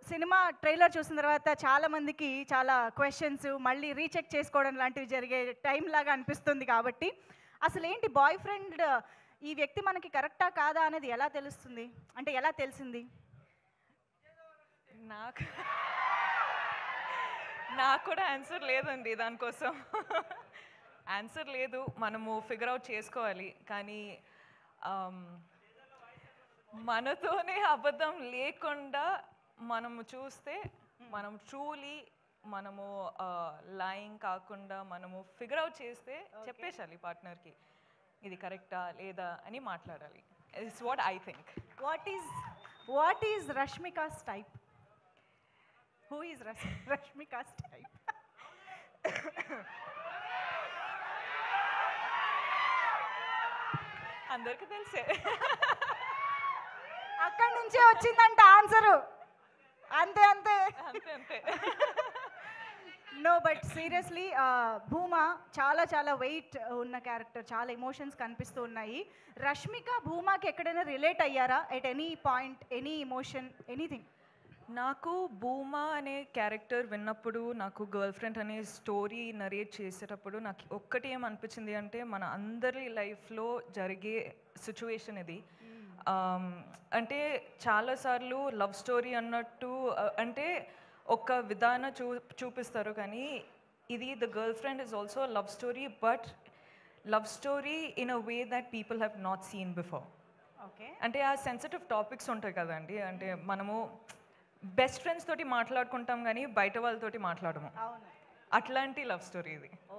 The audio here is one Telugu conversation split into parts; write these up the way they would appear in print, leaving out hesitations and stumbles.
సినిమా ట్రైలర్ చూసిన తర్వాత చాలా మందికి చాలా క్వెషన్స్ మళ్ళీ రీచెక్ చేసుకోవడం లాంటివి జరిగే టైం లాగా అనిపిస్తుంది కాబట్టి అసలేంటి బాయ్ ఫ్రెండ్ ఈ వ్యక్తి మనకి కరెక్టా కాదా అనేది ఎలా తెలుస్తుంది అంటే ఎలా తెలిసింది నాకు నాకు కూడా ఆన్సర్ లేదండి దానికోసం ఆన్సర్ లేదు మనము ఫిగర్ అవుట్ చేసుకోవాలి కానీ మనతోనే అబద్ధం లేకుండా మనము చూస్తే మనం ట్రూలీ మనము లైంగ్ కాకుండా మనము ఫిగర్ అవుట్ చేస్తే చెప్పేసాలి పార్ట్నర్కి ఇది కరెక్టా లేదా అని మాట్లాడాలి it's what I think what is Rashmika's type who is Rashmika's type అందరికీ తెలిసే అక్కడి నుంచే వచ్చిందంట ఆన్సరు అంతే అంతే అంతే అంతే నో బట్ సీరియస్లీ భూమా చాలా చాలా వెయిట్ ఉన్న క్యారెక్టర్ చాలా ఎమోషన్స్ కనిపిస్తూ ఉన్నాయి రష్మిక భూమాకి ఎక్కడైనా రిలేట్ అయ్యారా at any point any emotion anything నాకు భూమా అనే క్యారెక్టర్ విన్నప్పుడు నాకు గర్ల్ ఫ్రెండ్ అనే స్టోరీ నరేట్ చేసేటప్పుడు నాకు ఒక్కటి ఏమనిపించింది అంటే మన అందరి లైఫ్లో జరిగే సిచ్యువేషన్ ఇది అంటే చాలాసార్లు లవ్ స్టోరీ అన్నట్టు అంటే ఒక విధానం చూపిస్తారు కానీ ఇది the girl friend is also love story but love story in a way that people have not seen before okay అంటే ఆ సెన్సిటివ్ టాపిక్స్ ఉంటాయి కదండి అంటే మనము బెస్ట్ ఫ్రెండ్స్ తోటి మాట్లాడుకుంటాం కానీ బయట వాళ్ళతోటి మాట్లాడము అవును అట్లాంటి లవ్ స్టోరీ ఇది ఓ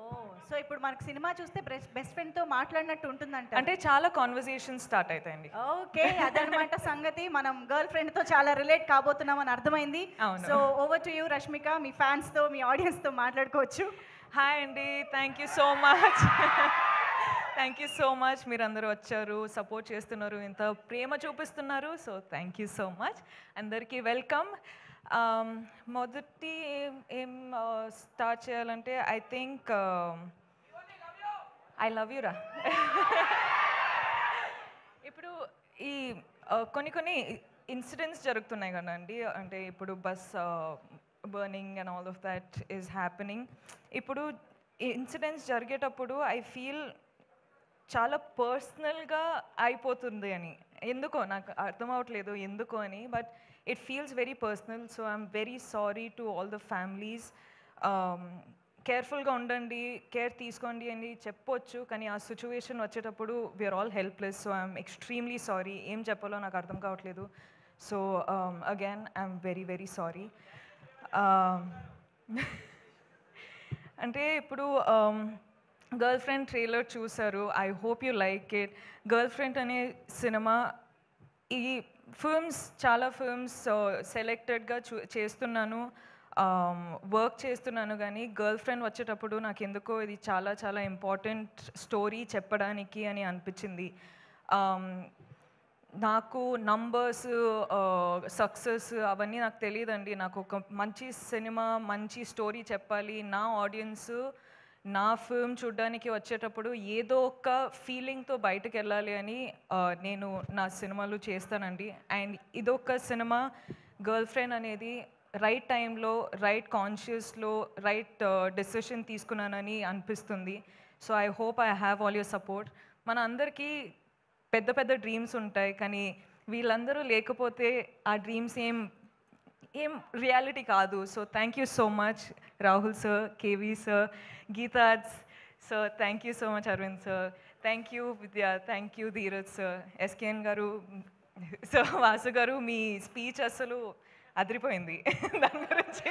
సో ఇప్పుడు మనకి సినిమా చూస్తే బెస్ట్ ఫ్రెండ్తో మాట్లాడినట్టు ఉంటుందంట అంటే చాలా కాన్వర్సేషన్ స్టార్ట్ అవుతాయండి ఓకే అదనమాట సంగతి మనం గర్ల్ ఫ్రెండ్తో చాలా రిలేట్ కాబోతున్నాం అని అర్థమైంది so over to you Rashmika మీ ఫ్యాన్స్తో మీ ఆడియన్స్తో మాట్లాడుకోవచ్చు హాయ్ అండి thank you so much thank you so much మీరు అందరూ వచ్చారు సపోర్ట్ చేస్తున్నారు ఇంత ప్రేమ చూపిస్తున్నారు so thank you so much అందరికీ వెల్కమ్ మొదటి ఏం స్టార్ట్ చేయాలంటే ఐ థింక్ ఐ లవ్ యూరా ఇప్పుడు ఈ కొన్ని ఇన్సిడెంట్స్ జరుగుతున్నాయి కదండి అంటే ఇప్పుడు bus burning and all of that is happening ఇప్పుడు ఇన్సిడెంట్స్ జరిగేటప్పుడు ఐ ఫీల్ చాలా పర్సనల్గా అయిపోతుంది అని ఎందుకో నాకు అర్థం అవట్లేదు ఎందుకో అని but it feels very personal so I'm very sorry to all the families కేర్ఫుల్గా ఉండండి కేర్ తీసుకోండి అని చెప్పొచ్చు కానీ ఆ సిచ్యువేషన్ వచ్చేటప్పుడు we're all helpless so I'm extremely sorry ఏం చెప్పాలో నాకు అర్థం కావట్లేదు so again I'm very very sorry అంటే ఇప్పుడు గర్ల్ ఫ్రెండ్ ట్రైలర్ చూసారు I hope you like it girlfriend అనే సినిమా ఈ ఫిల్మ్స్ చాలా ఫిల్మ్స్ సెలెక్టెడ్గా చేస్తున్నాను వర్క్ చేస్తున్నాను కానీ గర్ల్ ఫ్రెండ్ వచ్చేటప్పుడు నాకు ఎందుకో ఇది చాలా చాలా ఇంపార్టెంట్ స్టోరీ చెప్పడానికి అని అనిపించింది నాకు నంబర్స్ సక్సెస్ అవన్నీ నాకు తెలియదండి నాకు ఒక మంచి సినిమా మంచి స్టోరీ చెప్పాలి నా ఆడియన్స్ నా ఫిల్మ్ చూడడానికి వచ్చేటప్పుడు ఏదో ఒక ఫీలింగ్తో బయటకు వెళ్ళాలి అని నేను నా సినిమాలు చేస్తానండి అండ్ ఇదొక సినిమా గర్ల్ ఫ్రెండ్ అనేది రైట్ టైంలో రైట్ కాన్షియస్లో రైట్ డెసిషన్ తీసుకున్నానని అనిపిస్తుంది so I hope I have all your support మన అందరికీ పెద్ద పెద్ద డ్రీమ్స్ ఉంటాయి కానీ వీళ్ళందరూ లేకపోతే ఆ డ్రీమ్స్ ఏం రియాలిటీ కాదు so thank you so much Rahul sir KV sir గీతాజ్ sir thank you so much Aravind sir thank you Vidya thank you Dheeraj sir SKN గారు సార్ వాసు గారు మీ స్పీచ్ అసలు అదిరిపోయింది దాని గురించి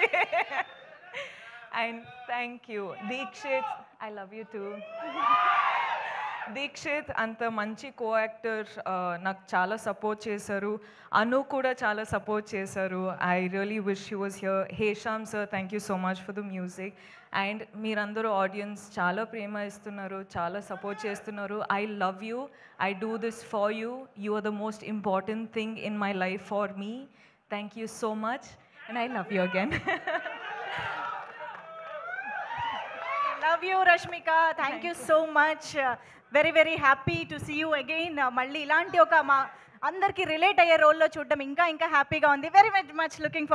and thank you Deekshith I love you too Deekshith అంత మంచి కో యాక్టర్ నాకు చాలా సపోర్ట్ చేశారు అను కూడా చాలా సపోర్ట్ చేశారు I really wish you was here Hesham sir thank you so much for the music and మీరందరూ ఆడియన్స్ చాలా ప్రేమ ఇస్తున్నారు చాలా సపోర్ట్ చేస్తున్నారు I love you I do this for you you are the most important thing in my life for me thank you so much and I love you again love you Rashmika, thank you so much. Very very happy to see you again. మళ్ళీ ఇలాంటి ఒక మా అందరికీ రిలేట్ అయ్యే రోల్లో చూడడం ఇంకా ఇంకా హ్యాపీగా ఉంది. Very much looking